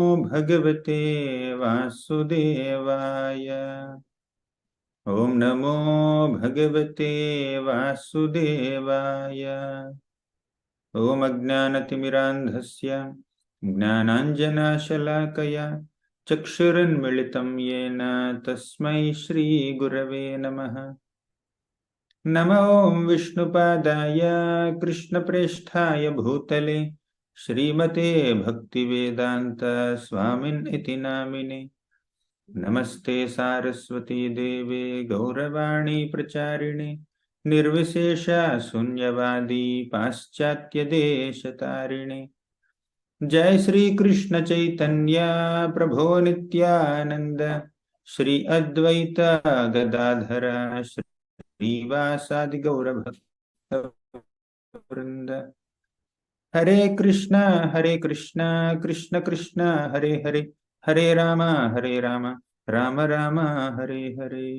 भगवते वासुदेवाय। ओम नमो भगवते वासुदेवाय। ओम अज्ञानतिमिरान्धस्य ज्ञानाञ्जनशलाकया चक्षुरुन्मिलितं येन तस्मै श्रीगुरवे नमः। नमो विष्णुपादाय कृष्णप्रेष्ठाय भूतले श्रीमते भक्तिवेदान्त स्वामिन् इति नामिने। नमस्ते सारस्वती देवे गौरवाणी प्रचारिणे निर्विशेष शून्यवादी पाश्चात्य देशतारिणे। जय श्री कृष्ण चैतन्य प्रभो नित्यानंद श्री अद्वैत गदाधर श्रीवासादि गौर भक्तवृंद। हरे कृष्णा कृष्ण कृष्ण हरे हरे, हरे Ram Ram Ram Hare Hare.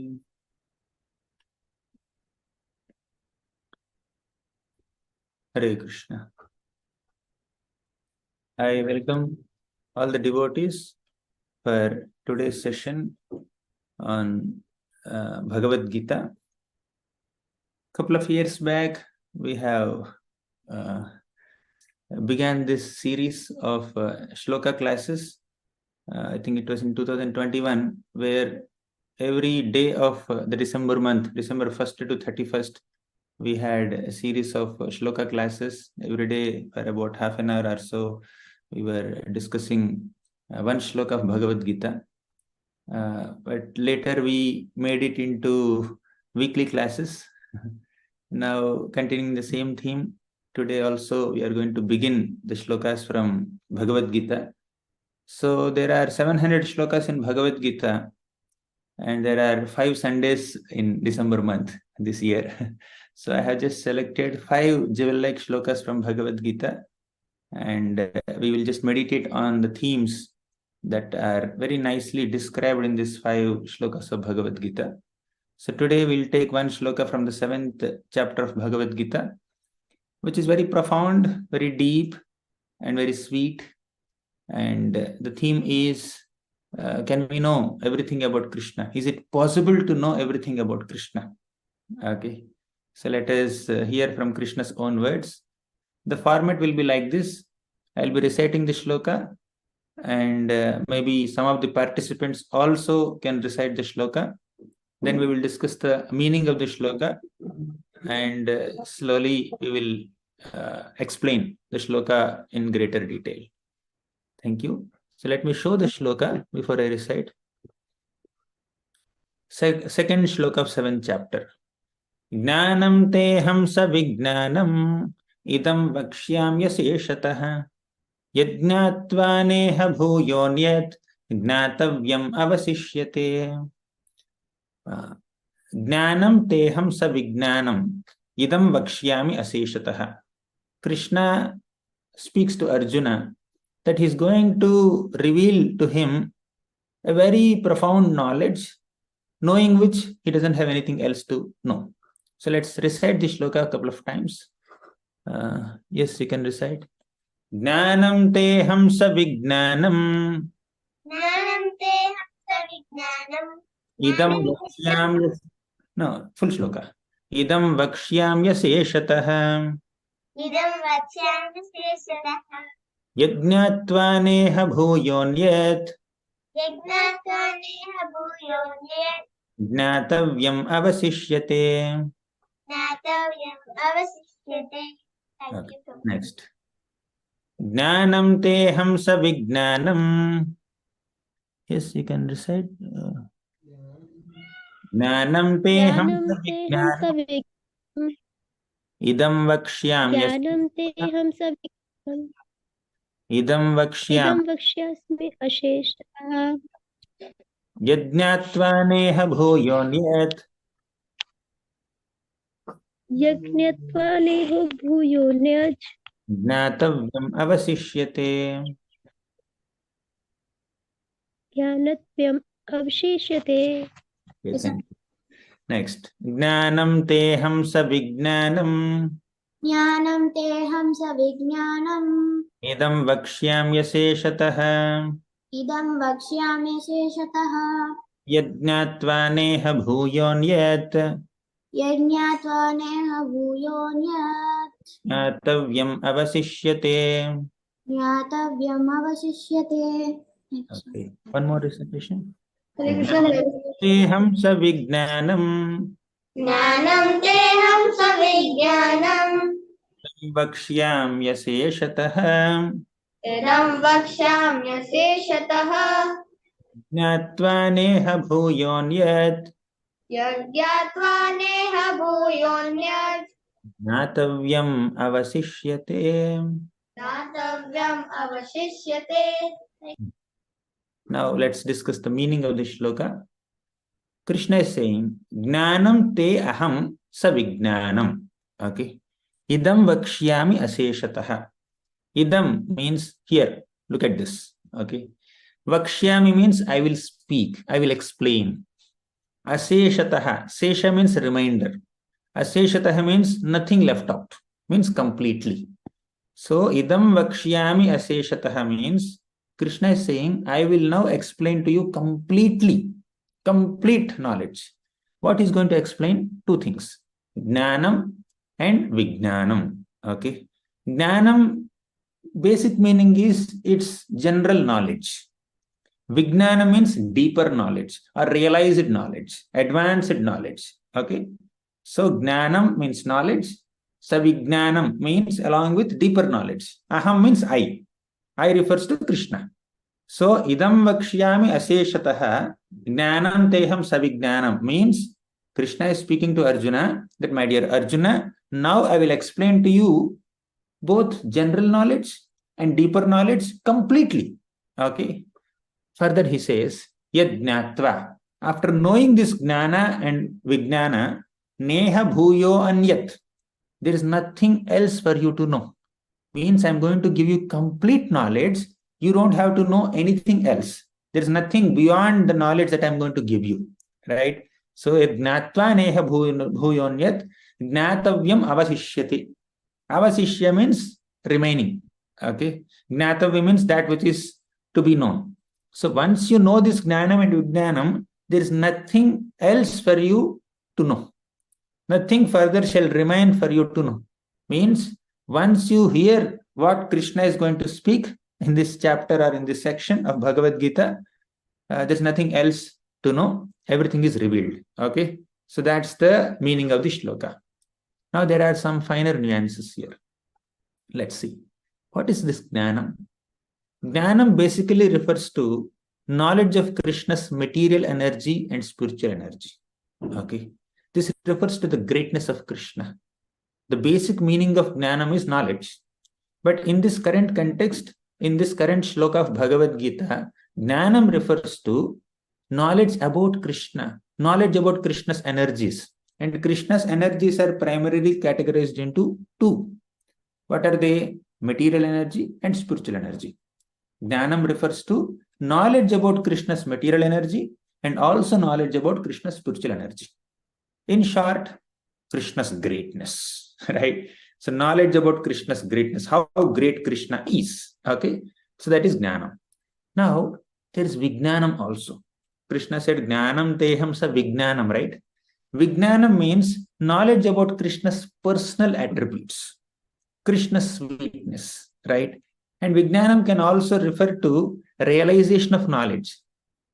Hare Krishna. I welcome all the devotees for today's session on Bhagavad Gita. Couple of years back, we have began this series of shloka classes. I think it was in 2021, where every day of the December month, December 1st to 31st, we had a series of shloka classes. Every day for about half an hour or so, we were discussing one shloka of Bhagavad Gita. But later we made it into weekly classes. Now, continuing the same theme, today also we are going to begin the shlokas from Bhagavad Gita. So there are 700 shlokas in Bhagavad Gita, and there are 5 Sundays in December month this year. So I have just selected 5 jewel-like shlokas from Bhagavad Gita, and we will just meditate on the themes that are very nicely described in these 5 shlokas of Bhagavad Gita. So today we'll take one shloka from the 7th chapter of Bhagavad Gita, which is very profound, very deep, and very sweet. And the theme is, can we know everything about Krishna? Is it possible to know everything about Krishna? Okay. So let us hear from Krishna's own words. The format will be like this. I'll be reciting the shloka, and maybe some of the participants also can recite the shloka. Then we will discuss the meaning of the shloka, and slowly we will explain the shloka in greater detail. Thank you. So let me show the shloka before I recite. Second shloka of 7th chapter. Jnanam teham savijnanam idam vakshyamyaseshatah yajnatva neha bhuyonyat jnatavyam avasishyate. Jnanam teham savijnanam idam vakshyami aseshatah. Krishna speaks to Arjuna that he is going to reveal to him a very profound knowledge, knowing which he doesn't have anything else to know. So let's recite the shloka a couple of times. Yes, you can recite. Jnanam teham savijnanam. Jnanam teham savijnanam. Idam vakshyam. No, full shloka. Idam vakshyam yaseshatah. Idam vakshyam yaseshatah. Yajnatva neha bhuyonyat. Yajnatva neha bhuyonyat. Jnatavyam avasishyate. Jnatavyam avasishyate. Okay. Next. Jnanam teham savijnanam. Yes, you can recite. Jnanam teham savijnanam. Idam vakshyam. Gyanam teham savijnanam. Idam vakshyam. Idam vakshyasmi asheshtah. Yajnatva neha bhuyonyat. Yajnatva neha bhuyonyat. Jnatavyam avasishyate. Jnanatyam avashishyate. Yes. Next. Jnanam teham savijnanam. Jnanam teham savijnanam. Idam vakshyam yaseshatah. idam vakshyami sheshatah यज्ञात्वा नेह भूयोऽन्यत् यज्ञात्वा नेह भूयोऽन्यत् ज्ञातव्यम् अवशिष्यते. ज्ञातव्यम् अवशिष्यते. Okay. One more recitation. हरे कृष्ण. तेहं सविज्ञानम् ज्ञानं तेहं सविज्ञानम् वक्ष्याम्यशेषतः इदं वक्ष्याम्यशेषतः ज्ञात्वा नेह भूयोऽन्यत् यज्ञात्वा नेह भूयोऽन्यत् ज्ञातव्यम् अवशिष्यते. ज्ञातव्यम् अवशिष्यते. Now let's discuss the meaning of this shloka. Krishna is saying, Jnanam te aham savijnanam. Okay. Idam vakshyami aseshatah. Idam means here. Look at this. Okay. Vakshyami means I will speak. I will explain. Aseshatah. Sesha means reminder. Aseshatah means nothing left out. Means completely. So, idam vakshyami aseshatah means Krishna is saying, I will now explain to you completely, complete knowledge. What is going to explain? Two things. Jnanam and Vijnanam. Okay. Jnanam, basic meaning is its general knowledge. Vijnanam means deeper knowledge or realized knowledge, advanced knowledge. Okay. So, Jnanam means knowledge. Savijnanam means along with deeper knowledge. Aham means I. I refers to Krishna. So, idam vakshyami aseshatah jnanam teham savijnanam means Krishna is speaking to Arjuna that, my dear Arjuna, now I will explain to you both general knowledge and deeper knowledge completely. Okay. Further he says, yad jnatva. After knowing this jnana and vijnana, neha bhuyo anyat. There is nothing else for you to know. Means I'm going to give you complete knowledge. You don't have to know anything else. There is nothing beyond the knowledge that I'm going to give you. Right? So, gnatva neha bhuyonyat gnatavyam avasishyati. Avasishya means remaining. Okay? Gnatavya means that which is to be known. So, once you know this gnanam and vijnanam, there is nothing else for you to know. Nothing further shall remain for you to know. Means, once you hear what Krishna is going to speak in this chapter or in this section of Bhagavad Gita, there's nothing else to know. Everything is revealed. Okay. So that's the meaning of the shloka. Now there are some finer nuances here. Let's see. What is this Jnanam? Jnanam basically refers to knowledge of Krishna's material energy and spiritual energy. Okay. This refers to the greatness of Krishna. The basic meaning of Jnanam is knowledge. But in this current context, in this current shloka of Bhagavad Gita, Jnanam refers to knowledge about Krishna, knowledge about Krishna's energies. And Krishna's energies are primarily categorized into two. What are they? Material energy and spiritual energy. Jnanam refers to knowledge about Krishna's material energy and also knowledge about Krishna's spiritual energy. In short, Krishna's greatness, right? So knowledge about Krishna's greatness, how great Krishna is. Okay. So that is Jnanam. Now, there is Vijnanam also. Krishna said, Jnanam teham sa Vijnanam, right? Vijnanam means knowledge about Krishna's personal attributes, Krishna's sweetness, right? And Vijnanam can also refer to realization of knowledge.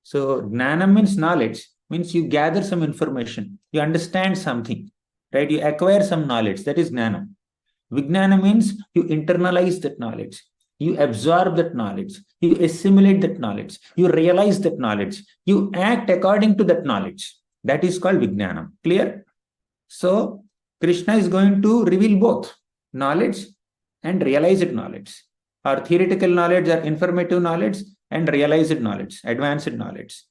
So Jnanam means knowledge, means you gather some information, you understand something, right? You acquire some knowledge, that is Jnanam. Vijnana means you internalize that knowledge, you absorb that knowledge, you assimilate that knowledge, you realize that knowledge, you act according to that knowledge. That is called Vijnanam. Clear? So, Krishna is going to reveal both knowledge and realized knowledge, or theoretical knowledge or informative knowledge and realized knowledge, advanced knowledge,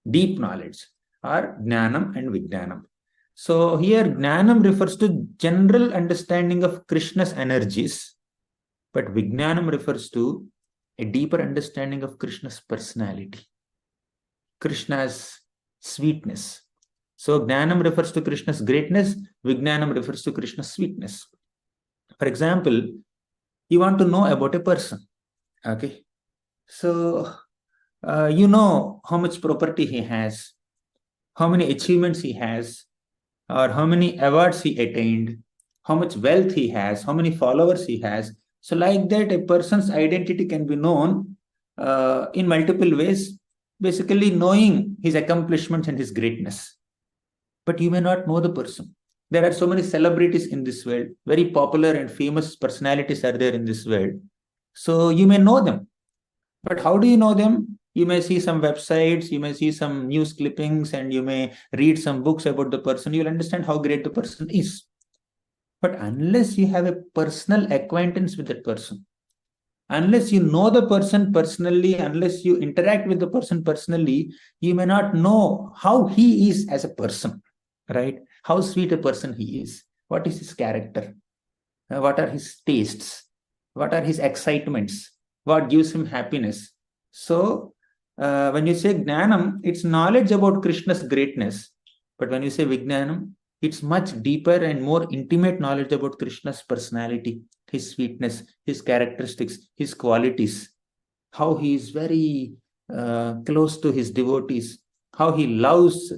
deep knowledge, or Jnanam and Vijnanam. So here Jnanam refers to general understanding of Krishna's energies, but Vijnanam refers to a deeper understanding of Krishna's personality, Krishna's sweetness. So Jnanam refers to Krishna's greatness, Vijnanam refers to Krishna's sweetness. For example, you want to know about a person. Okay. So You know how much property he has, how many achievements he has, or how many awards he attained, how much wealth he has, how many followers he has. So, like that, a person's identity can be known in multiple ways, basically knowing his accomplishments and his greatness. But you may not know the person. There are so many celebrities in this world, very popular and famous personalities are there in this world. So, you may know them. But how do you know them? You may see some websites, you may see some news clippings, and you may read some books about the person. You'll understand how great the person is. But unless you have a personal acquaintance with that person, unless you know the person personally, unless you interact with the person personally, you may not know how he is as a person, right? How sweet a person he is. What is his character? What are his tastes? What are his excitements? What gives him happiness? So, when you say Jnanam, it's knowledge about Krishna's greatness. But when you say Vijnanam, it's much deeper and more intimate knowledge about Krishna's personality, his sweetness, his characteristics, his qualities, how he is very close to his devotees, how he loves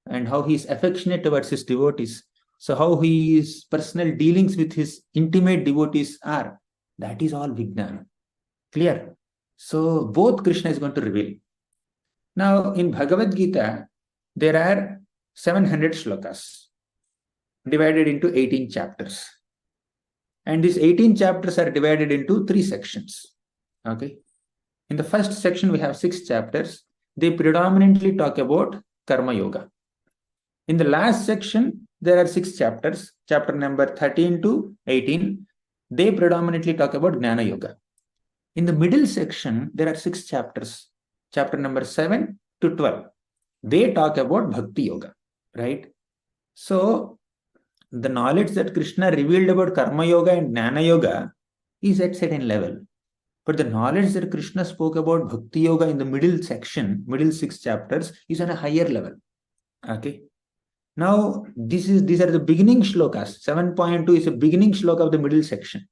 and how he is affectionate towards his devotees. So, how his personal dealings with his intimate devotees are. That is all Vijnana. Clear? So, both Krishna is going to reveal. Now, in Bhagavad Gita, there are 700 shlokas divided into 18 chapters. And these 18 chapters are divided into 3 sections. Okay. In the first section, we have 6 chapters. They predominantly talk about Karma Yoga. In the last section, there are 6 chapters, chapter number 13 to 18. They predominantly talk about Jnana Yoga. In the middle section, there are 6 chapters, chapter number 7 to 12. They talk about Bhakti Yoga, right? So, the knowledge that Krishna revealed about Karma Yoga and Jnana Yoga is at certain level. But the knowledge that Krishna spoke about Bhakti Yoga in the middle section, middle 6 chapters, is on a higher level. Okay. Now, these are the beginning shlokas. 7.2 is a beginning shloka of the middle section.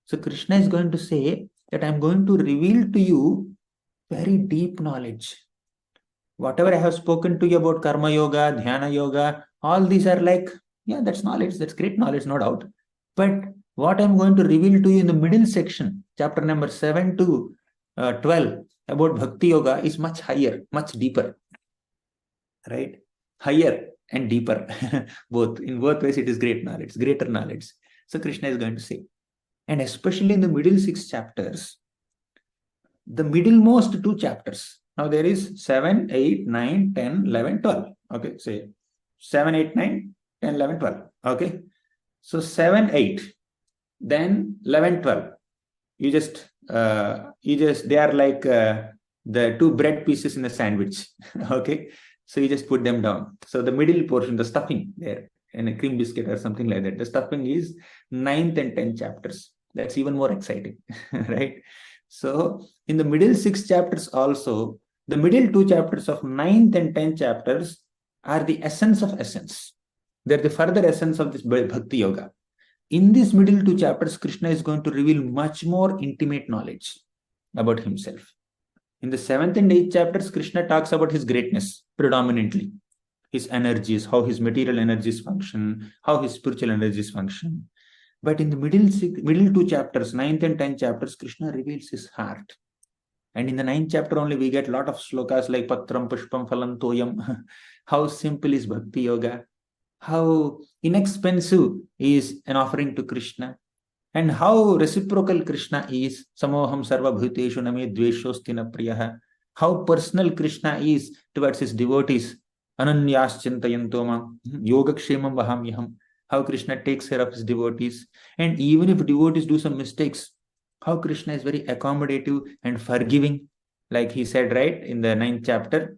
So Krishna is going to say that I'm going to reveal to you very deep knowledge. Whatever I have spoken to you about Karma Yoga, Dhyana Yoga, all these are like, yeah, that's knowledge. That's great knowledge, no doubt. But what I'm going to reveal to you in the middle section, chapter number 7 to 12, about Bhakti Yoga is much higher, much deeper. Right? Higher and deeper. Both. In both ways, it is great knowledge, greater knowledge. So Krishna is going to say. And especially in the middle 6 chapters, the middlemost 2 chapters. Now there is 7, 8, 9, 10, 11, 12. Okay, say 7, 8, 9, 10, 11, 12. Okay. So 7, 8, then 11, 12. They are like the 2 bread pieces in a sandwich. Okay. So you just put them down. So the middle portion, the stuffing there, in a cream biscuit or something like that. The stuffing is 9th and 10th chapters. That's even more exciting, right? So in the middle 6 chapters also, the middle 2 chapters of 9th and 10th chapters are the essence of essence. They're the further essence of this Bhakti Yoga. In these middle 2 chapters, Krishna is going to reveal much more intimate knowledge about himself. In the 7th and 8th chapters, Krishna talks about his greatness predominantly, his energies, how his material energies function, how his spiritual energies function. But in the middle 2 chapters, 9th and 10th chapters, Krishna reveals his heart. And in the 9th chapter only, we get a lot of shlokas like Patram Pushpam Phalam Toyam. How simple is Bhakti Yoga? How inexpensive is an offering to Krishna? And how reciprocal Krishna is. Samoham sarva bhuteshu name dveshosti na priyaha. How personal Krishna is towards his devotees. Ananyas chintayantoma yogakshemam vahamyaham. How Krishna takes care of his devotees. And even if devotees do some mistakes, how Krishna is very accommodative and forgiving. Like he said, right, in the 9th chapter,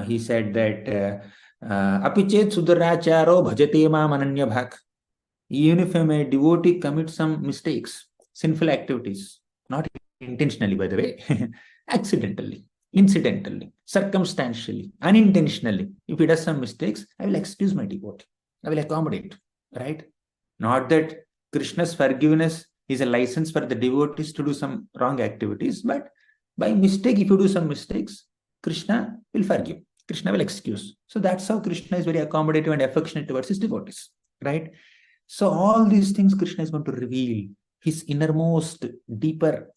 he said that apichet sudaracharo bhajate mam ananya bhak. Even if a devotee commits some mistakes, sinful activities, not intentionally, by the way, accidentally, incidentally, circumstantially, unintentionally, if he does some mistakes, I will excuse my devotee. I will accommodate, right? Not that Krishna's forgiveness is a license for the devotees to do some wrong activities, but By mistake, if you do some mistakes, Krishna will forgive. Krishna will excuse. So that's how Krishna is very accommodative and affectionate towards his devotees, right? So all these things Krishna is going to reveal his innermost, deeper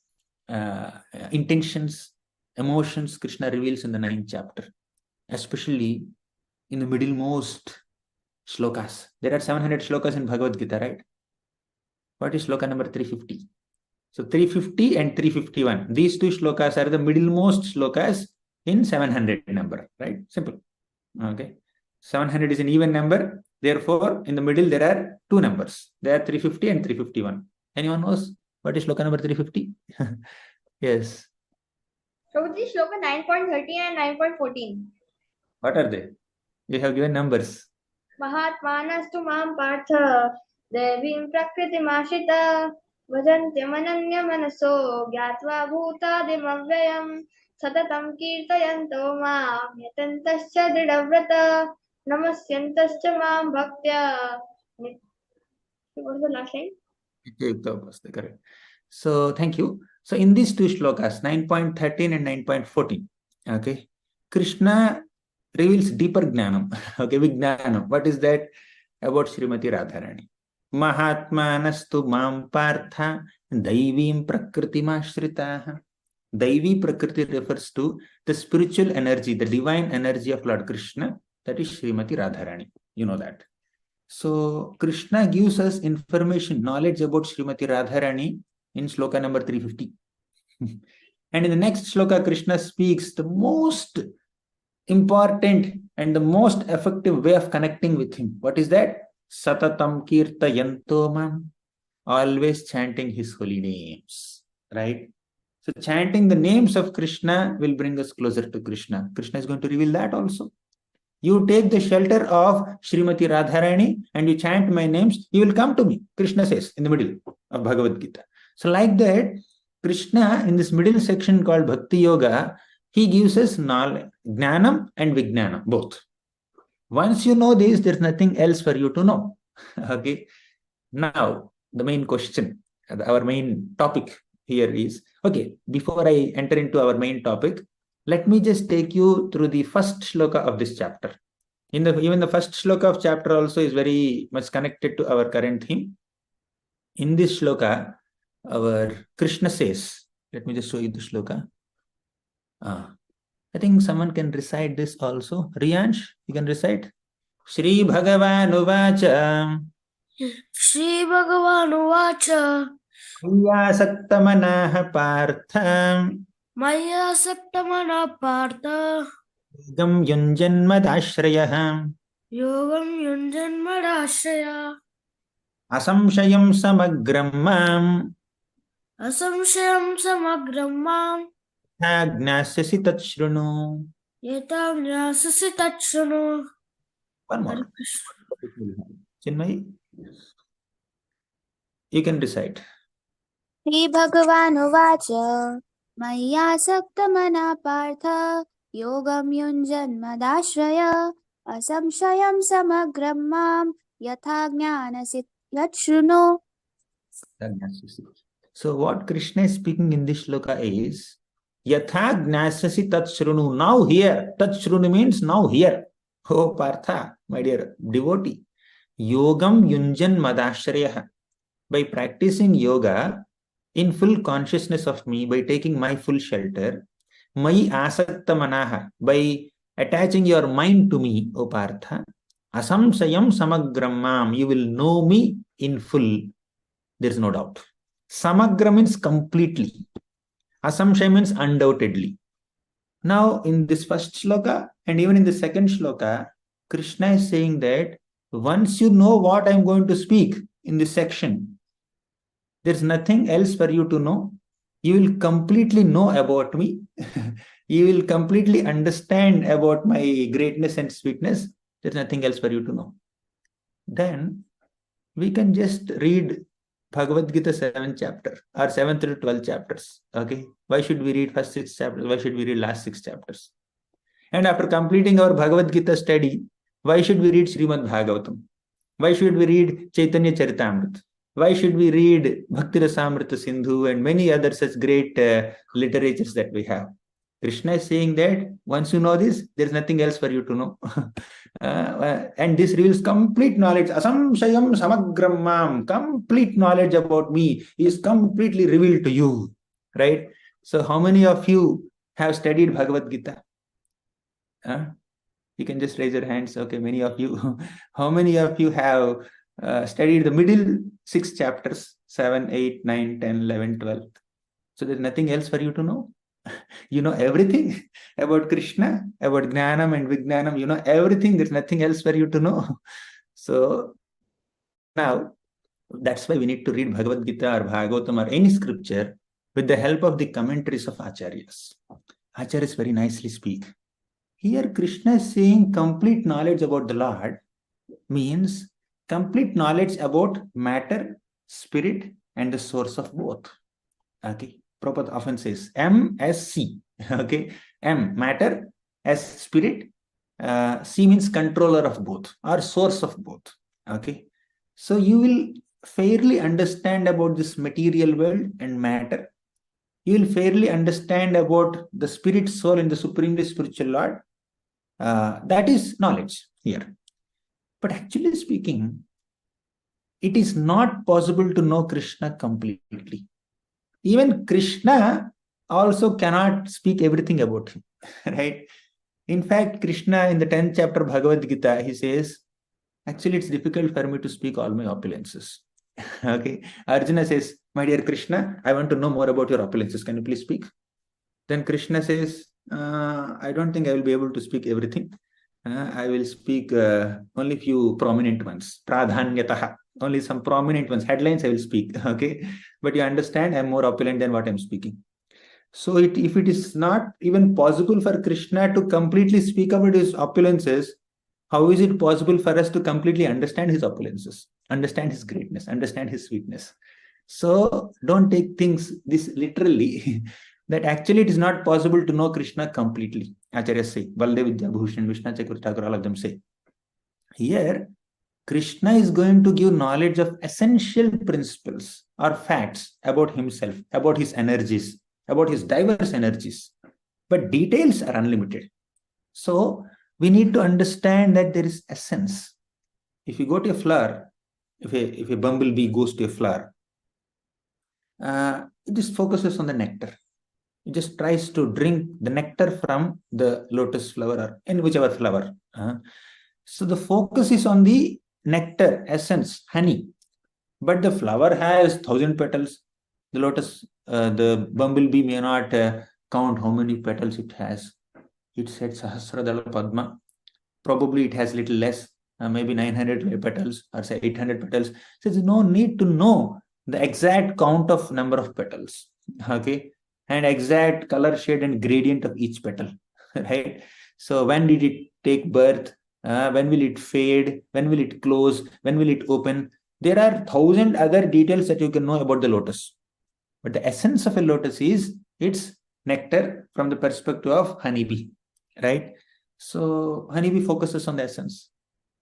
intentions, emotions. Krishna reveals in the 9th chapter, especially in the middlemost shlokas. There are 700 shlokas in Bhagavad Gita, right? What is shloka number 350? So 350 and 351. These two shlokas are the middlemost shlokas in 700 number, right? Simple. Okay. 700 is an even number. Therefore, in the middle, there are two numbers. There are 350 and 351. Anyone knows what is shloka number 350? Yes. Prabhuji, shloka 9.13 and 9.14. What are they? You have given numbers. Mahatmanastu mam partha devim prakritimashita vajantyam manaso gyatva bhutadim avyayam satatam kirtayanto mam yatantascha dridavrata namasyantascha mam bhaktya. What was the last line? Correct. So thank you. So in these two shlokas, 9.13 and 9.14, okay, Krishna reveals deeper Jnanam. Okay, Vijnanam. What is that? About Srimati Radharani. Mahatmanastu mam partha daivim prakritimashritah. Daivi Prakriti refers to the spiritual energy, the divine energy of Lord Krishna, that is Srimati Radharani. You know that. So Krishna gives us information, knowledge about Srimati Radharani in shloka number 350. And in the next shloka, Krishna speaks the most important and the most effective way of connecting with him. What is that? Satatam kirtayanto mam. Always chanting his holy names. Right? So chanting the names of Krishna will bring us closer to Krishna. Krishna is going to reveal that also. You take the shelter of Srimati Radharani and you chant my names, you will come to me, Krishna says in the middle of Bhagavad Gita. So like that, Krishna in this middle section called Bhakti Yoga, he gives us knowledge, Jnanam and Vijnanam, both. Once you know this, there's nothing else for you to know. Okay. Now, the main question, our main topic here is, okay, before I enter into our main topic, let me just take you through the first shloka of this chapter. Even the first shloka of chapter also is very much connected to our current theme. In this shloka, our Krishna says, let me just show you the shloka. I think someone can recite this also. Riyansh, you can recite. Shri Bhagavan Uvacha. Shri Bhagavan Uvacha. Maya Partha. Maya Saktamana Partha. Yogam Yunjanmadashrayah. Yogam Yunjanmadashraya. Asamshayam Samagram Mam. Asamshayam Samagram Mam. Gnasasi Tatshrunu. Yata Gnasasi Tatshrunu. One more. Chinmay, you can recite. Shri Bhagavan Uvacha Mayyasaktamana Partha Yogam Yunjanmadashraya Asamshayam Samagram Mam Yatha Gnanasit Yatshruno. So what Krishna is speaking in this shloka is Yatha Gnasasi Tatshrunu. Now here. Tatshrunu means now here. Oh Partha, my dear devotee. Yogam Yunjan Madashrayah. By practicing yoga in full consciousness of me, by taking my full shelter, Mai Asakta Manaha, by attaching your mind to me, O Partha, Asamsayam Samagram, you will know me in full. There is no doubt. Samagra means completely. Asamshay means undoubtedly. Now, in this first shloka and even in the second shloka, Krishna is saying that once you know what I am going to speak in this section, there's nothing else for you to know. You will completely know about me. You will completely understand about my greatness and sweetness. There's nothing else for you to know. Then we can just read Bhagavad Gita 7th chapter or 7th to 12th chapters. Okay. Why should we read first 6 chapters? Why should we read last 6 chapters? And after completing our Bhagavad Gita study, why should we read Srimad Bhagavatam? Why should we read Chaitanya Charitamrita? Why should we read Bhakti Rasamrita Sindhu and many other such great literatures that we have? Krishna is saying that once you know this, there is nothing else for you to know. And this reveals complete knowledge. Asamshayam samagram mam. Complete knowledge about me is completely revealed to you. Right? So how many of you have studied Bhagavad Gita? You can just raise your hands. Okay, many of you. How many of you have studied the middle 6 chapters, 7, 8, 9, 10, 11, 12? So there's nothing else for you to know. You know everything about Krishna, about Gyanam and Vijnanam. You know everything. There's nothing else for you to know. So now, that's why we need to read Bhagavad Gita or Bhagavatam or any scripture with the help of the commentaries of Acharyas. Acharyas very nicely speak. Here Krishna is saying complete knowledge about the Lord means complete knowledge about matter, spirit, and the source of both. Okay. Prabhupada often says M as C. Okay. M, matter, as spirit. C means controller of both or source of both. Okay. So you will fairly understand about this material world and matter. You will fairly understand about the spirit, soul, and the supremely spiritual Lord. That is knowledge here. But actually speaking, it is not possible to know Krishna completely. Even Krishna also cannot speak everything about him, right? In fact, Krishna in the 10th chapter of Bhagavad Gita, he says, actually it's difficult for me to speak all my opulences. Okay. Arjuna says, my dear Krishna, I want to know more about your opulences. Can you please speak? Then Krishna says, I don't think I will be able to speak everything. I will speak only few prominent ones. Pradhanyataha. Only some prominent ones. Headlines I will speak. Okay. But you understand, I'm more opulent than what I'm speaking. So if it is not even possible for Krishna to completely speak about his opulences, how is it possible for us to completely understand his opulences, understand his greatness, understand his sweetness? So don't take things this literally. That actually it is not possible to know Krishna completely. Acharyas say, Baldev Vidya Bhushan, Vishnu Chakravarti Thakur, all of them say. Here, Krishna is going to give knowledge of essential principles or facts about himself, about his energies, about his diverse energies. But details are unlimited. So we need to understand that there is essence. If you go to a flower, if a bumblebee goes to a flower, it just focuses on the nectar. It just tries to drink the nectar from the lotus flower or in whichever flower. So the focus is on the nectar, essence, honey. But the flower has 1,000 petals. The bumblebee may not count how many petals it has. It said Sahasradala Padma. Probably it has little less, maybe 900 petals or say 800 petals. So there's no need to know the exact count of number of petals. Okay. And exact color shade and gradient of each petal, right? So when did it take birth? When will it fade? When will it close? When will it open? There are 1,000 other details that you can know about the lotus. But the essence of a lotus is its nectar from the perspective of honeybee, right? So honeybee focuses on the essence.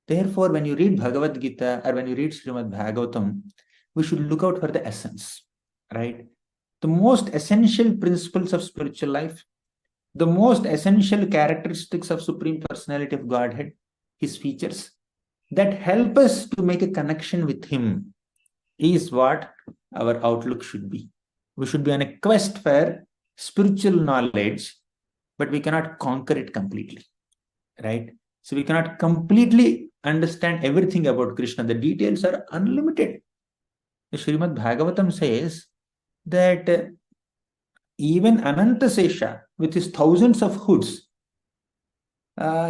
Therefore, when you read Bhagavad Gita or when you read Srimad Bhagavatam, we should look out for the essence, right? The most essential principles of spiritual life, the most essential characteristics of Supreme Personality of Godhead, his features that help us to make a connection with him is what our outlook should be. We should be on a quest for spiritual knowledge, but we cannot conquer it completely, right? So we cannot completely understand everything about Krishna. The details are unlimited. The Srimad Bhagavatam says that even Anantasesha, with his thousands of hoods,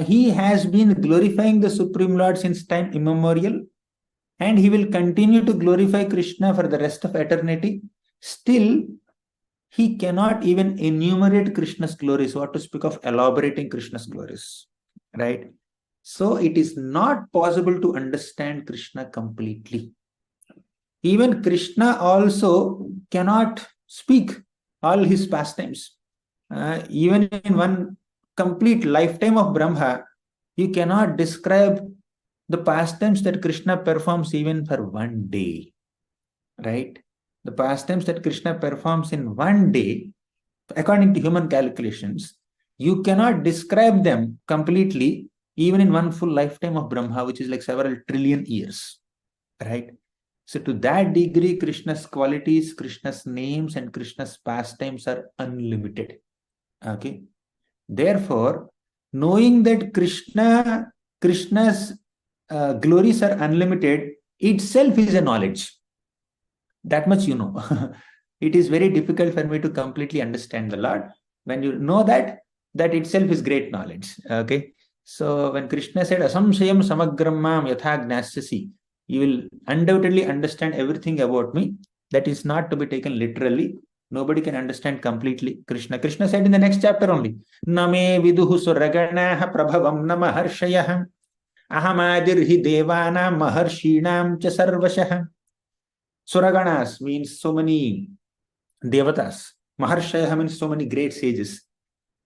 he has been glorifying the Supreme Lord since time immemorial, and he will continue to glorify Krishna for the rest of eternity. Still, he cannot even enumerate Krishna's glories, what to speak of elaborating Krishna's glories, right? So it is not possible to understand Krishna completely. Even Krishna also cannot speak all his pastimes. Even in one complete lifetime of Brahma, you cannot describe the pastimes that Krishna performs even for one day. right? The pastimes that Krishna performs in one day, according to human calculations, you cannot describe them completely, even in one full lifetime of Brahma, which is like several trillion years, right? So to that degree, Krishna's qualities, Krishna's names, and Krishna's pastimes are unlimited. Okay. Therefore, knowing that Krishna's glories are unlimited itself is a knowledge. That much you know. It is very difficult for me to completely understand the Lord. When you know that, that itself is great knowledge. Okay. So when Krishna said, Asamshayam samagrammam yatha gnasasi, you will undoubtedly understand everything about me. That is not to be taken literally. Nobody can understand completely Krishna. Krishna said in the next chapter only, Name viduhu suraganaha prabhavam namaharshayah ahamadirhi devana maharshinam cha sarvashah. Suraganas means so many devatas. Maharshayah means so many great sages.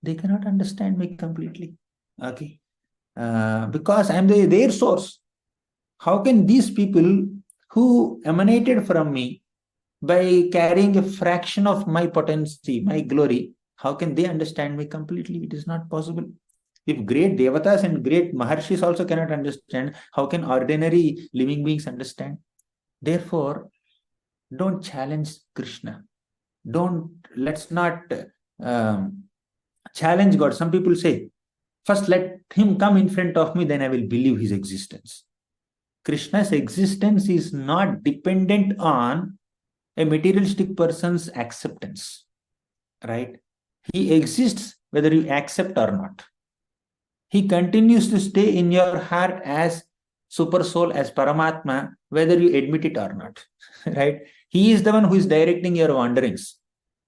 They cannot understand me completely. Okay. Because I am their source. How can these people who emanated from me by carrying a fraction of my potency, my glory, how can they understand me completely? It is not possible. If great devatas and great maharshis also cannot understand, how can ordinary living beings understand? Therefore, don't challenge Krishna. Let's not challenge God. Some people say, first let him come in front of me, then I will believe his existence. Krishna's existence is not dependent on a materialistic person's acceptance, right? He exists whether you accept or not. He continues to stay in your heart as super soul, as Paramatma, whether you admit it or not, right? He is the one who is directing your wanderings.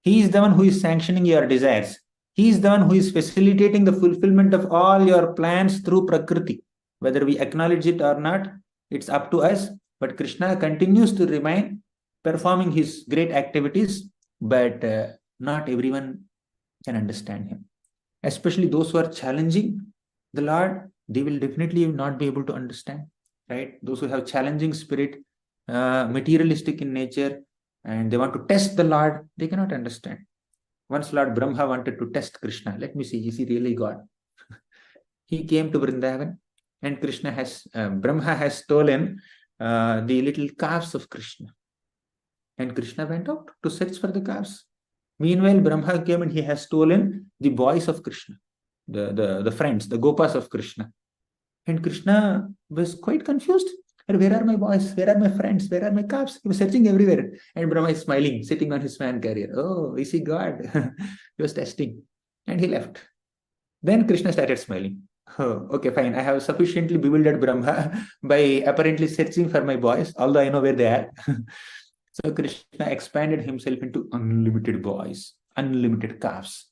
He is the one who is sanctioning your desires. He is the one who is facilitating the fulfillment of all your plans through Prakriti. Whether we acknowledge it or not, it's up to us. But Krishna continues to remain performing his great activities, but not everyone can understand him. Especially those who are challenging the Lord, they will definitely not be able to understand, right? Those who have challenging spirit, materialistic in nature, and they want to test the Lord, they cannot understand. Once Lord Brahma wanted to test Krishna. Let me see, is he really God? He came to Vrindavan, and Brahma has stolen the little calves of Krishna. And Krishna went out to search for the calves. Meanwhile, Brahma came and he has stolen the boys of Krishna, the friends, the gopas of Krishna. And Krishna was quite confused. Where are my boys? Where are my friends? Where are my calves? He was searching everywhere. And Brahma is smiling, sitting on his fan carrier. Oh, is he God? He was testing. And he left. Then Krishna started smiling. Oh, okay, fine. I have sufficiently bewildered Brahma by apparently searching for my boys, although I know where they are. So Krishna expanded himself into unlimited boys, unlimited calves,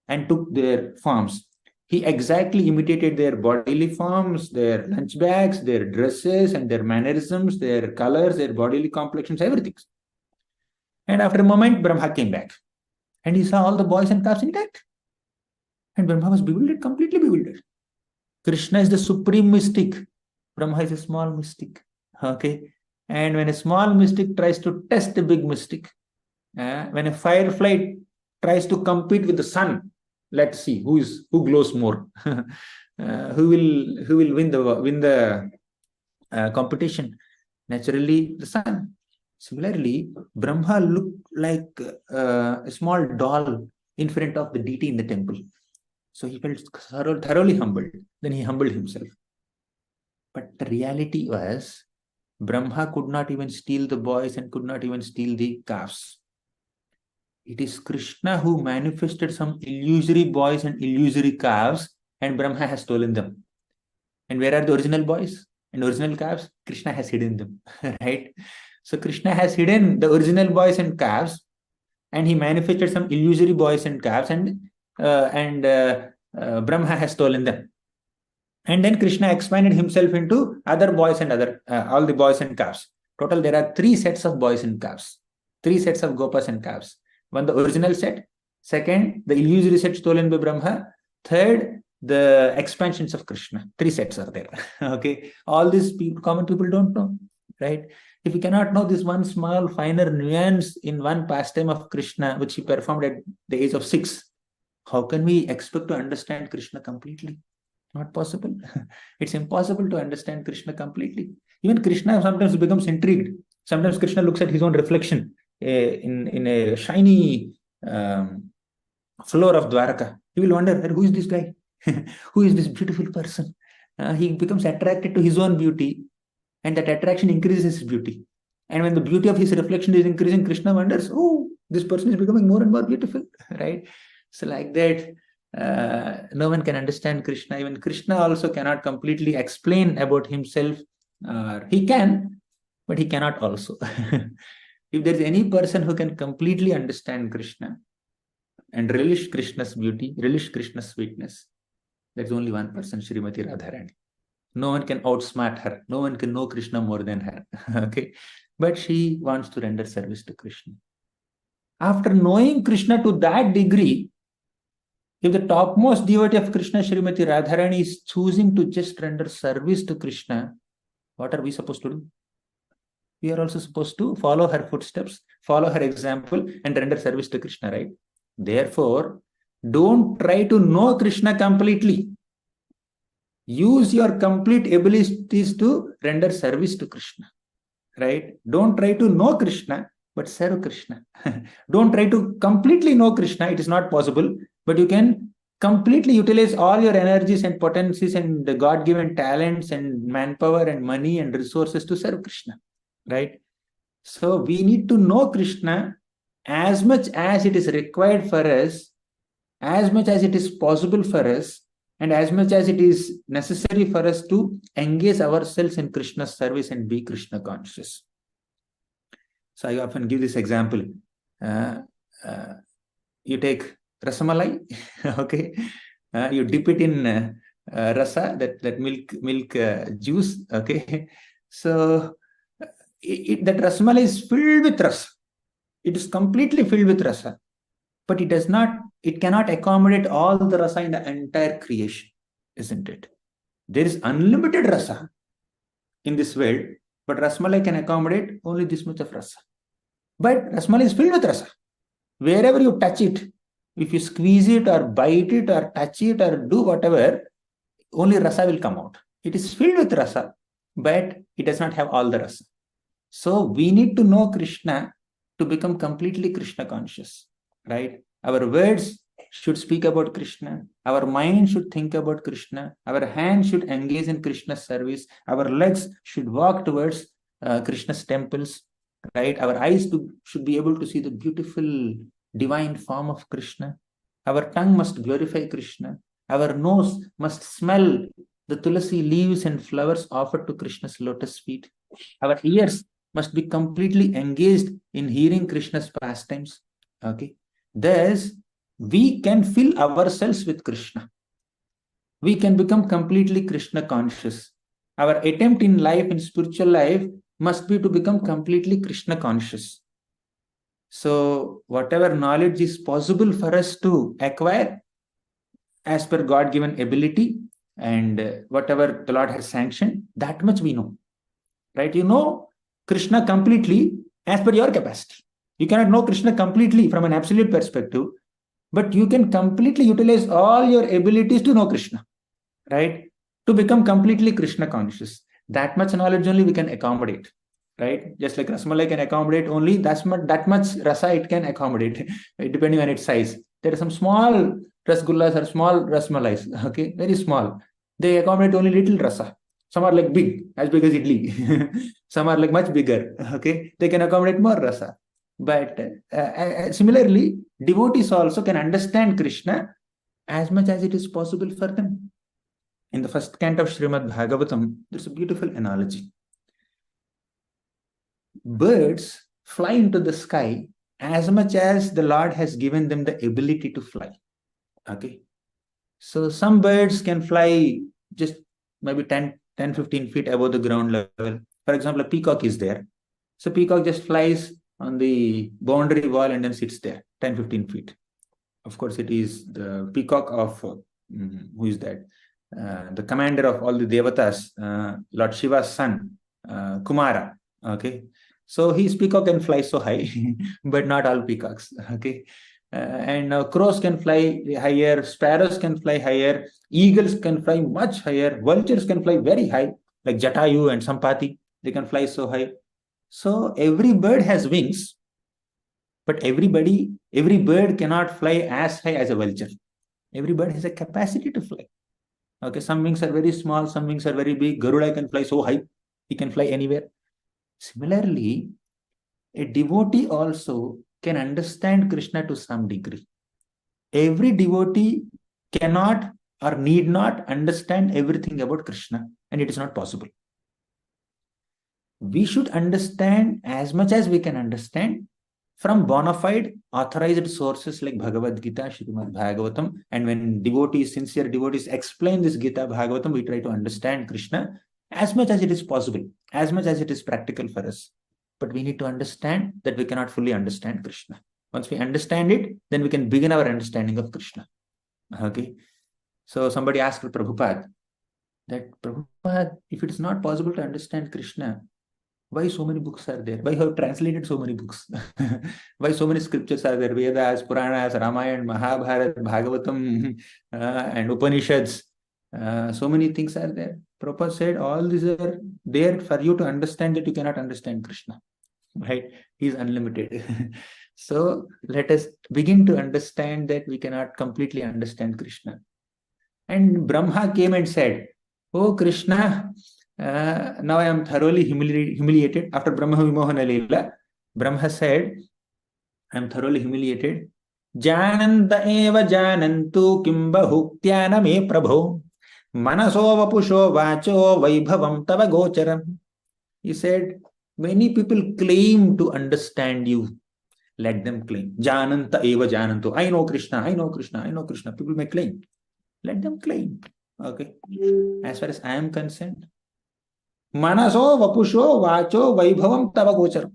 and took their forms. He exactly imitated their bodily forms, their lunch bags, their dresses, and their mannerisms, their colors, their bodily complexions, everything. And after a moment, Brahma came back. And he saw all the boys and calves intact. And Brahma was bewildered, completely bewildered. Krishna is the supreme mystic. Brahma is a small mystic. Okay. And when a small mystic tries to test a big mystic, when a firefly tries to compete with the sun, let's see who glows more, who will win the competition. Naturally, the sun. Similarly, Brahma looked like a small doll in front of the deity in the temple. So he felt thoroughly humbled. Then he humbled himself. But the reality was, Brahma could not even steal the boys and could not even steal the calves. It is Krishna who manifested some illusory boys and illusory calves, and Brahma has stolen them. And where are the original boys and original calves? Krishna has hidden them, right? So Krishna has hidden the original boys and calves, and he manifested some illusory boys and calves, and Brahma has stolen them. And then Krishna expanded himself into other boys and all the boys and calves. Total, there are 3 sets of boys and calves, 3 sets of gopas and calves. One, the original set. Second, the illusory set stolen by Brahma. Third, the expansions of Krishna. 3 sets are there. Okay. All these common people don't know, right? If we cannot know this one small, finer nuance in one pastime of Krishna, which he performed at the age of 6, how can we expect to understand Krishna completely? Not possible. It's impossible to understand Krishna completely. Even Krishna sometimes becomes intrigued. Sometimes Krishna looks at his own reflection in a shiny floor of Dwaraka. He will wonder, who is this guy? Who is this beautiful person? He becomes attracted to his own beauty, and that attraction increases his beauty. And when the beauty of his reflection is increasing, Krishna wonders, oh, this person is becoming more and more beautiful, right? So like that, no one can understand Krishna. Even Krishna also cannot completely explain about himself. He can, but he cannot also. If there is any person who can completely understand Krishna and relish Krishna's beauty, relish Krishna's sweetness, there's only one person, Srimati Radharani. No one can outsmart her. No one can know Krishna more than her. Okay, but she wants to render service to Krishna. After knowing Krishna to that degree, if the topmost devotee of Krishna, Srimati Radharani, is choosing to just render service to Krishna, what are we supposed to do? We are also supposed to follow her footsteps, follow her example, and render service to Krishna, right? Therefore, don't try to know Krishna completely. Use your complete abilities to render service to Krishna, right? Don't try to know Krishna, but serve Krishna. Don't try to completely know Krishna. It is not possible, but you can completely utilize all your energies and potencies and the God-given talents and manpower and money and resources to serve Krishna, right? So we need to know Krishna as much as it is required for us, as much as it is possible for us, and as much as it is necessary for us to engage ourselves in Krishna's service and be Krishna conscious. So I often give this example. You take rasamalai, okay? You dip it in rasa, that milk juice, okay? So that rasamalai is filled with rasa. It is completely filled with rasa, but it cannot accommodate all the rasa in the entire creation, isn't it? There is unlimited rasa in this world, but rasmalai can accommodate only this much of rasa. But rasmalai is filled with rasa. Wherever you touch it, if you squeeze it or bite it or touch it or do whatever, only rasa will come out. It is filled with rasa, but it does not have all the rasa. So we need to know Krishna to become completely Krishna conscious, right? Our words should speak about Krishna. Our mind should think about Krishna. Our hands should engage in Krishna's service. Our legs should walk towards Krishna's temples, right? Our eyes should be able to see the beautiful divine form of Krishna. Our tongue must glorify Krishna. Our nose must smell the tulasi leaves and flowers offered to Krishna's lotus feet. Our ears must be completely engaged in hearing Krishna's pastimes. Okay. Thus, we can fill ourselves with Krishna. We can become completely Krishna conscious. Our attempt in life, in spiritual life, must be to become completely Krishna conscious. So, whatever knowledge is possible for us to acquire as per God-given ability and whatever the Lord has sanctioned, that much we know. Right? You know Krishna completely as per your capacity. You cannot know Krishna completely from an absolute perspective, but you can completely utilize all your abilities to know Krishna, right? To become completely Krishna conscious. That much knowledge only we can accommodate, right? Just like Rasmalai can accommodate only that much rasa it can accommodate, depending on its size. There are some small rasgullas or small rasmalais, okay? Very small. They accommodate only little rasa. Some are like as big as idli. Some are like much bigger, okay? They can accommodate more rasa. But similarly, devotees also can understand Krishna as much as it is possible for them. In the first canto of Srimad Bhagavatam, there's a beautiful analogy. Birds fly into the sky as much as the Lord has given them the ability to fly. Okay. So some birds can fly just maybe 10-15 feet above the ground level. For example, a peacock is there. So peacock just flies on the boundary wall and then sits there, 10-15 feet. Of course, it is the peacock of, who is that? The commander of all the devatas, Lord Shiva's son, Kumara. Okay. So his peacock can fly so high, but not all peacocks. Okay. And crows can fly higher, sparrows can fly higher, eagles can fly much higher, vultures can fly very high, like Jatayu and Sampati. They can fly so high. So every bird has wings, but every bird cannot fly as high as a vulture. Every bird has a capacity to fly. Okay, some wings are very small, some wings are very big. Garuda can fly so high, he can fly anywhere. Similarly, a devotee also can understand Krishna to some degree. Every devotee cannot or need not understand everything about Krishna, and it is not possible. We should understand as much as we can understand from bona fide authorized sources like Bhagavad Gita, Srimad Bhagavatam. And when devotees, sincere devotees explain this Gita Bhagavatam, we try to understand Krishna as much as it is possible, as much as it is practical for us. But we need to understand that we cannot fully understand Krishna. Once we understand it, then we can begin our understanding of Krishna. Okay. So somebody asked Prabhupada that, Prabhupada, if it is not possible to understand Krishna, why so many books are there? Why you have translated so many books? Why so many scriptures are there? Vedas, Puranas, Ramayana, Mahabharata, Bhagavatam, and Upanishads. So many things are there. Prabhupada said all these are there for you to understand that you cannot understand Krishna. Right? He is unlimited. So let us begin to understand that we cannot completely understand Krishna. And Brahma came and said, "Oh Krishna, now I am thoroughly humiliated." After Brahma Vimohana Leela, Brahma said, "I am thoroughly humiliated. Jananta eva janantu kimbahuktya me prabho manaso vapusho vacho vaibhavam tava gocharam." He said, many people claim to understand you. Let them claim. Jananta eva janantu. I know Krishna, I know Krishna, I know Krishna. People may claim. Let them claim. Okay. As far as I am concerned, Manaso vapusho vacho vaibhavam tava gocharam.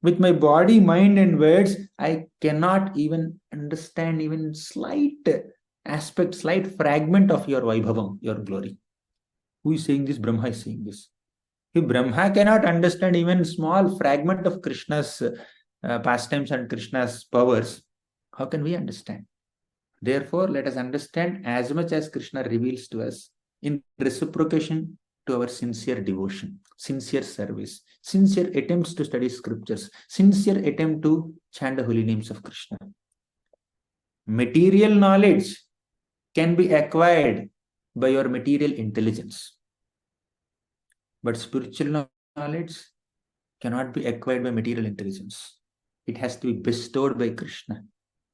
With my body, mind, and words, I cannot even understand even slight aspect, slight fragment of your vaibhavam, your glory. Who is saying this? Brahma is saying this. If Brahma cannot understand even small fragment of Krishna's pastimes and Krishna's powers, how can we understand? Therefore, let us understand as much as Krishna reveals to us in reciprocation to our sincere devotion, sincere service, sincere attempts to study scriptures, sincere attempt to chant the holy names of Krishna. Material knowledge can be acquired by your material intelligence, but spiritual knowledge cannot be acquired by material intelligence. It has to be bestowed by Krishna.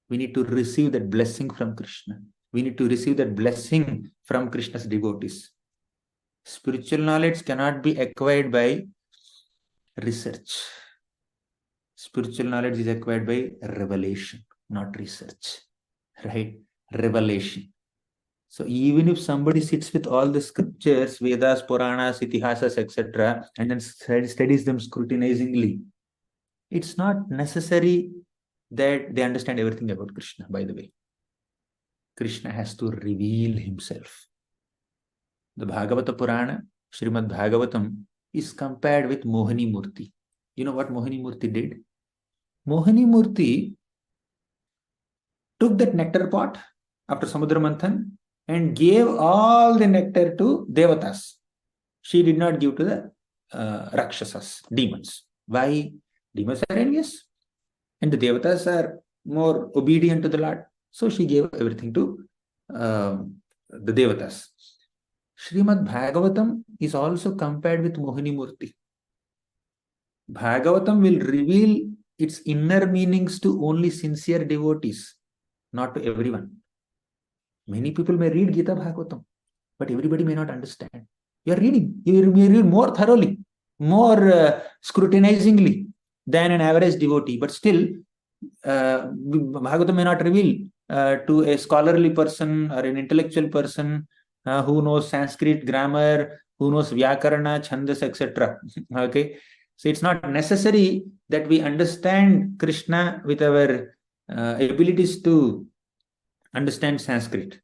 We need to receive that blessing from Krishna. We need to receive that blessing from Krishna's devotees. Spiritual knowledge cannot be acquired by research. Spiritual knowledge is acquired by revelation, not research. Right? Revelation. So even if somebody sits with all the scriptures, Vedas, Puranas, Itihasas, etc., and then studies them scrutinizingly, it's not necessary that they understand everything about Krishna, by the way. Krishna has to reveal himself. The Bhagavata Purana, Srimad Bhagavatam, is compared with Mohini Murti. You know what Mohini Murti did? Mohini Murti took that nectar pot after Samudra Manthan and gave all the nectar to Devatas. She did not give to the Rakshasas, demons. Why? Demons are envious. And the Devatas are more obedient to the Lord. So she gave everything to the Devatas. Srimad Bhagavatam is also compared with Mohini Murti. Bhagavatam will reveal its inner meanings to only sincere devotees, not to everyone. Many people may read Gita Bhagavatam, but everybody may not understand. You are reading, you may read more thoroughly, more scrutinizingly than an average devotee, but still Bhagavatam may not reveal to a scholarly person or an intellectual person who knows Sanskrit grammar, who knows Vyakarana, Chandas, etc. Okay, so it's not necessary that we understand Krishna with our abilities to understand Sanskrit.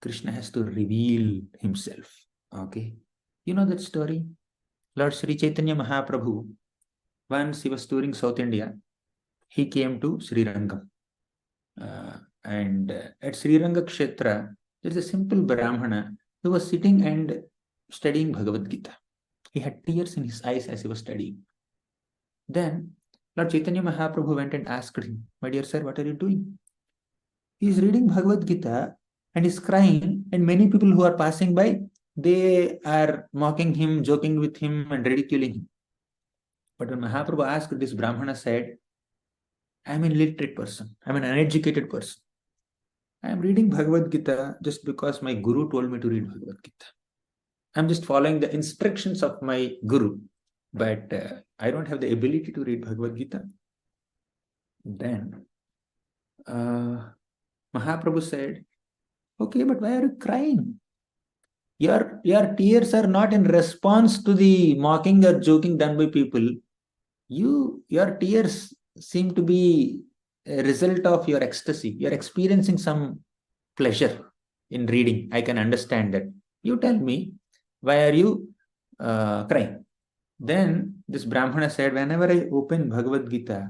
Krishna has to reveal himself. Okay, you know that story? Lord Sri Chaitanya Mahaprabhu Once he was touring South India, he came to Sri Rangam. And at Sri Ranga Kshetra, there is a simple Brahmana who was sitting and studying Bhagavad Gita. He had tears in his eyes as he was studying. Then Lord Chaitanya Mahaprabhu went and asked him, "My dear sir, what are you doing?" He is reading Bhagavad Gita and is crying, and many people who are passing by, they are mocking him, joking with him, and ridiculing him. But when Mahaprabhu asked, this Brahmana said, "I am an illiterate person. I am an uneducated person. I am reading Bhagavad Gita just because my Guru told me to read Bhagavad Gita. I am just following the instructions of my Guru, but I don't have the ability to read Bhagavad Gita." Then Mahaprabhu said, "Okay, but why are you crying? Your tears are not in response to the mocking or joking done by people. Your tears seem to be a result of your ecstasy. You're experiencing some pleasure in reading. I can understand that. You tell me, why are you crying?" Then this Brahmana said, "Whenever I open Bhagavad Gita,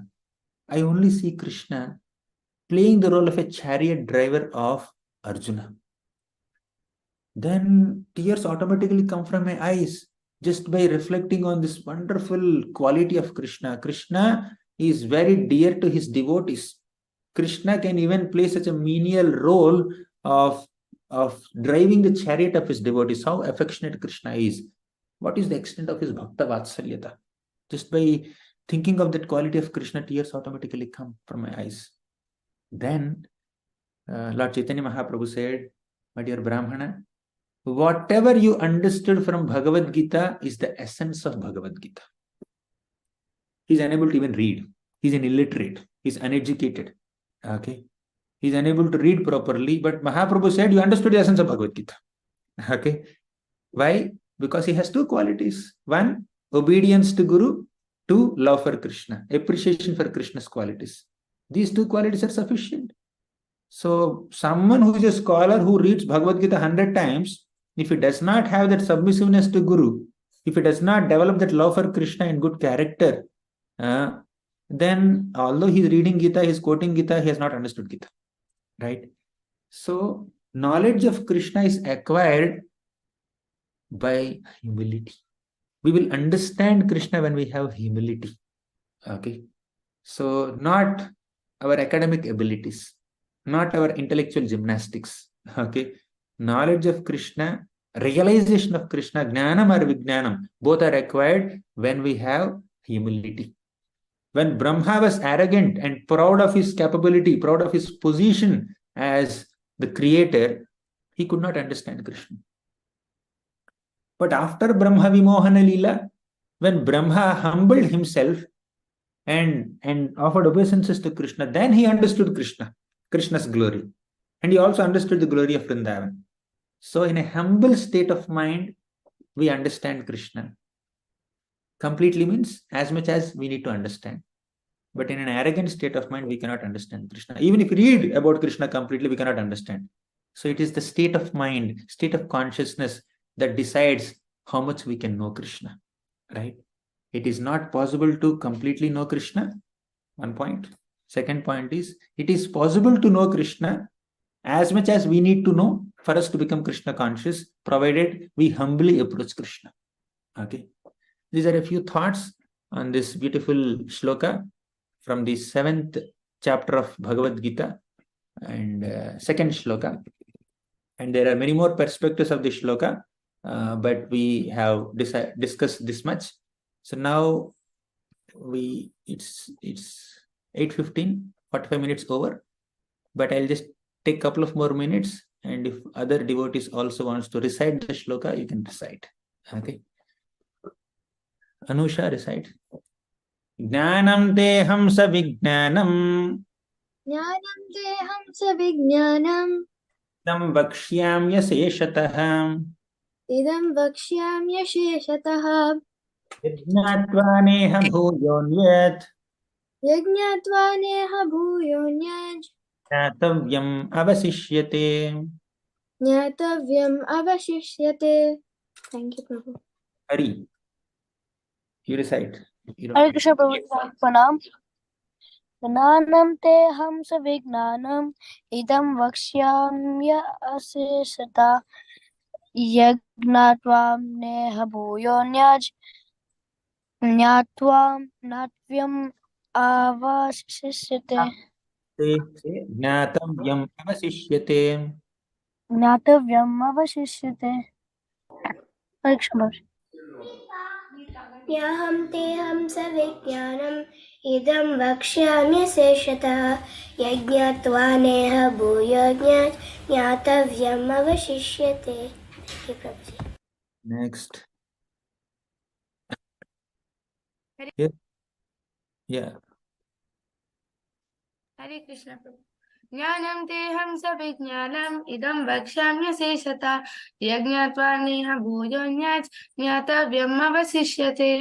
I only see Krishna playing the role of a chariot driver of Arjuna. Then tears automatically come from my eyes just by reflecting on this wonderful quality of Krishna. Krishna is very dear to his devotees. Krishna can even play such a menial role of driving the chariot of his devotees. How affectionate Krishna is. What is the extent of his bhakta vatsalyata? Just by thinking of that quality of Krishna, tears automatically come from my eyes." Then Lord Chaitanya Mahaprabhu said, "My dear Brahmana, whatever you understood from Bhagavad Gita is the essence of Bhagavad Gita." He's unable to even read. He's an illiterate. He's uneducated. Okay. He's unable to read properly, but Mahaprabhu said, "You understood the essence of Bhagavad Gita." Okay. Why? Because he has two qualities. One, obedience to Guru. Two, love for Krishna, appreciation for Krishna's qualities. These two qualities are sufficient. So someone who is a scholar who reads Bhagavad Gita 100 times, if he does not have that submissiveness to Guru, if he does not develop that love for Krishna and good character, then although he is reading Gita, he is quoting Gita, he has not understood Gita. Right? So knowledge of Krishna is acquired by humility. We will understand Krishna when we have humility. Okay. So not our academic abilities, not our intellectual gymnastics. Okay. Knowledge of Krishna, realization of Krishna, Gyanam or Vijnanam, both are acquired when we have humility. When Brahma was arrogant and proud of his capability, proud of his position as the creator, he could not understand Krishna. But after Brahma Vimohana Leela, when Brahma humbled himself and offered obeisances to Krishna, then he understood Krishna, Krishna's glory. And he also understood the glory of Vrindavan. So in a humble state of mind, we understand Krishna. Completely means as much as we need to understand. But in an arrogant state of mind, we cannot understand Krishna. Even if we read about Krishna completely, we cannot understand. So it is the state of mind, state of consciousness that decides how much we can know Krishna. Right? It is not possible to completely know Krishna. One point. Second point is, it is possible to know Krishna as much as we need to know for us to become Krishna conscious, provided we humbly approach Krishna. Okay. These are a few thoughts on this beautiful shloka from the 7th chapter of Bhagavad Gita and second shloka. And there are many more perspectives of this shloka, but we have discussed this much. So now it's 8:15, 45 minutes over, but I'll just take a couple of more minutes, and if other devotees also wants to recite the shloka, you can recite. Okay. Anusha, recite. Jnanam teham sa vijnanam ज्ञानं देहं च विज्ञानं tam vakshyamya seshatah इदं वक्ष्याम्यशेषतः yajnatva neha bhuyonyat यज्ञात्वा नेह भूयोऽन्यत् jnatavyam avasishyate. ज्ञातव्यम् अवशिष्यते. Thank you, Prabhu. Hari, you recite. Hare Krishna Prabhu, Pranam. Gnanam te ham savijnanam idam vakshyamya asesata yagnatvam neha bhuyonyaj ज्ञात्वाम Natyam avasishyate ज्ञातव्यम् अवशिष्यते. ज्ञातव्यम अवशिष्यते. यहं तेऽहं सविज्ञानम् इदं वक्ष्यामि शेषतः यज्ञात्वा नेह भूयो ज्ञातव्यम् अवशिष्यते. Next. Yeah. Hare Krishna Prabhu. Jnanam teham savijnanam idam vakshamyasesata yajnatva neha bhujonyat jnatavyam avasishyate.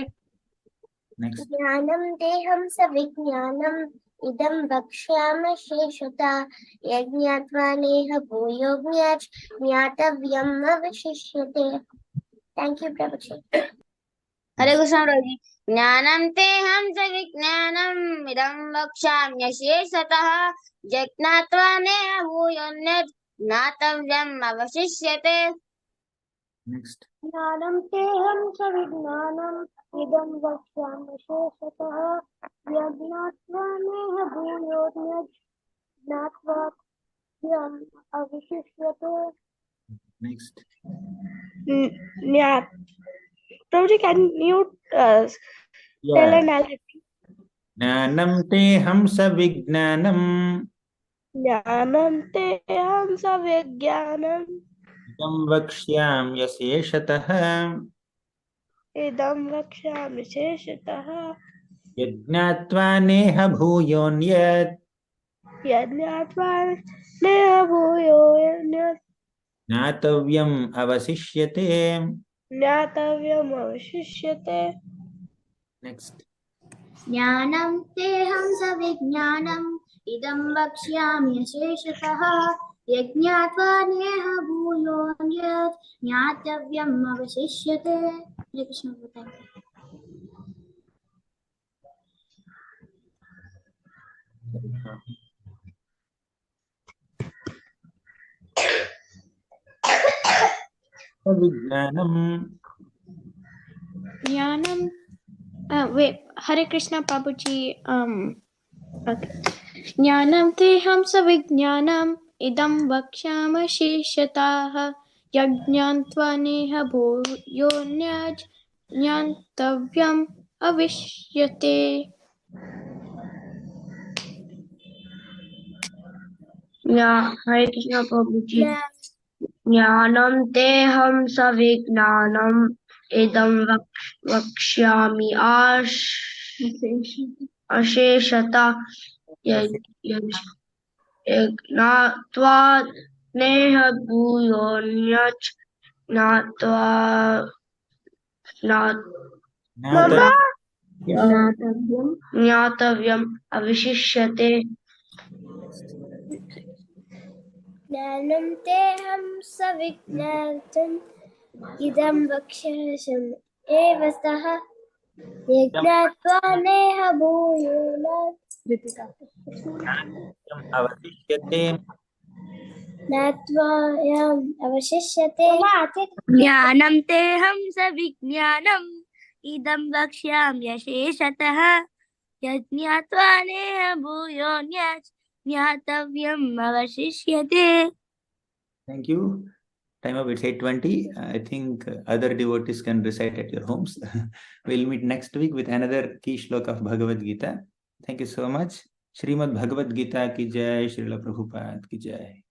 Next. ज्ञानं देहं सविज्ञानम् इदं वक्ष्यामि शेषतः यज्ञात्वा नेह भूयो ज्ञातव्यम् अवशिष्यते. Thank you, Prabhuji. हरे कृष्ण प्रभु जी। ज्ञानं तेहं सविज्ञानम् इदं वक्ष्याम्यशेषतः यज्ञात्वा नेह भूयोऽन्यत् ज्ञातव्यम् अवशिष्यते। Next. ज्ञानं तेऽहं सविज्ञानम् इदं वक्ष्यामि शेषतः यज्ञात्वा नेह भूयो ज्ञातव्यम् अवशिष्यते. Next. Prabhuji, can you tell Yeah. analysis? ज्ञानं तेऽहं सविज्ञानम् ज्ञानं तेऽहं सविज्ञानम् इदं वक्ष्याम्यशेषतः इदं वक्ष्यामि शेषतः यज्ञात्वा नेह भूयोऽन्यत् यज्ञात्वा नेह भूयोऽन्यत् ज्ञातव्यम् अवशिष्यते. ज्ञातव्यम् अवशिष्यते. Next. ज्ञानं तेहं सविज्ञानम् इदं वक्ष्यामि शेषतः यज्ञात्वा नेह भूयोऽन्यत् ज्ञातव्यम् अवशिष्यते। हरे Krishna. Jnanam. Wait, Hare Krishna Prabhuji. Okay. Jnanam teham savijnanam idam vakshama sheshataha yajnantva neha bhuyonyaj jnantavyam avishyate. Hare Krishna Prabhuji. ज्ञानं तेहं सविज्ञानम् इदं वक्ष्यामि अशेषतः यज्ञात्वा नेह भूयोऽन्यत् ज्ञातव्यम् अवशिष्यते। ज्ञानं तेऽहं सविज्ञानम् इदं वक्ष्यामि एवस्तः यज्ञात्वा नेह भूयो अवशिष्यते. ज्ञात्वायम् अवशिष्यते. ज्ञानं तेहं सविज्ञानम् इदं वक्ष्याम्यशेषतः यज्ञात्वा नेह भूयोऽन्यत् ज्ञातव्यम् अवशिष्यते. Thank you. Time of it's 8:20. I think other devotees can recite at your homes. We'll meet next week with another key shloka of Bhagavad Gita. Thank you so much. Srimad Bhagavad Gita ki jai, Srila Prabhupada ki jai.